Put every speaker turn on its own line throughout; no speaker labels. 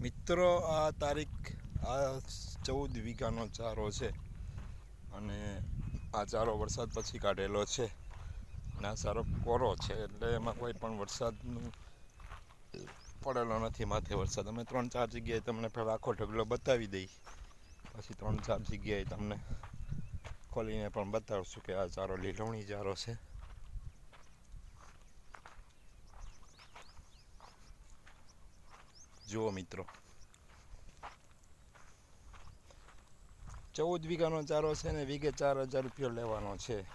મિત્રો આ તારીખ આ 14 વીઘાનો ચારો છે અને આ ચારો વરસાદ પછી કાઢેલો છે અને આ ચારો કોરો છે એટલે એમાં કોઈ પણ વરસાદનું પડેલો નથી માથે વરસાદ. અમે 3-4 જગ્યાએ તમને પહેલાં આખો ઢગલો બતાવી દઈ, પછી 3-4 જગ્યાએ તમને ખોલીને પણ બતાવશું કે આ ચારો લીલવણી ચારો છે. જુઓ મિત્રો, 14 વીઘાનો ચારો છે ને વીઘે 4,000 રૂપિયા લેવાનો છે,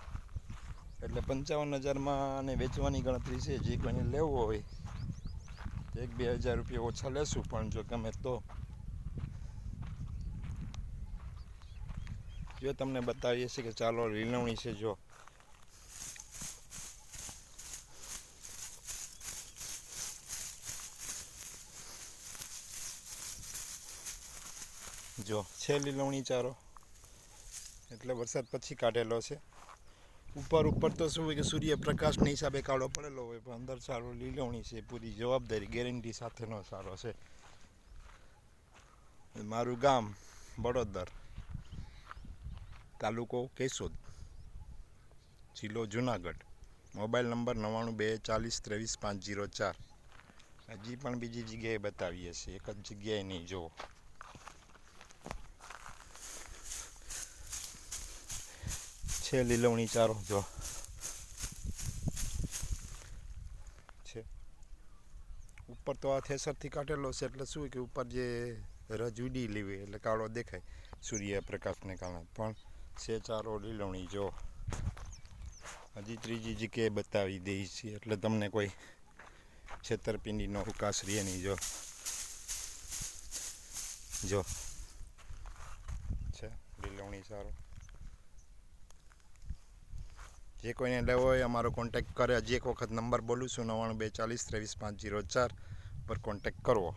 એટલે 55,000માં અને વેચવાની ગણતરી છે. જે કોઈને લેવો હોય 1-2 હજાર રૂપિયા ઓછા લેશું, પણ જો ગમે તો જો તમને બતાવીએ છીએ કે ચાલો લીલવણી છે. જો છે લીલવણી ચારો, એટલે વરસાદ પછી કાઢેલો છે. ઉપર તો શું હોય કે સૂર્યપ્રકાશના હિસાબે કાળો પડેલો હોય, પણ અંદર સારો લીલવણી છે. પૂરી જવાબદારી ગેરંટી સાથેનો સારો છે. મારું ગામ બળોદર, તાલુકો કેશોદ, જિલ્લો જુનાગઢ. Mobile number 9924033504. હજી પણ બીજી જગ્યાએ બતાવીએ છીએ, એક જ જગ્યાએ નહીં. જુઓ છે લીલવણી ચારો, જો છે. ઉપર તો આ થેસરથી કાઢેલો છે, એટલે શું કે ઉપર જે રજ ઉડી લેવી એટલે કાળો દેખાય સૂર્યપ્રકાશને કારણે, પણ છે ચારો લીલવણી. જો હજી ત્રીજી જગ્યાએ બતાવી દઈએ છીએ એટલે તમને કોઈ છેતરપિંડીનો અવકાશ રહે નહીં. જો છે લીલવણી ચારો. જે કોઈને લેવો હોય અમારો કોન્ટેક્ટ કરે. હજી એક વખત નંબર બોલું છું, 9924033504 પર કોન્ટેક્ટ કરવો.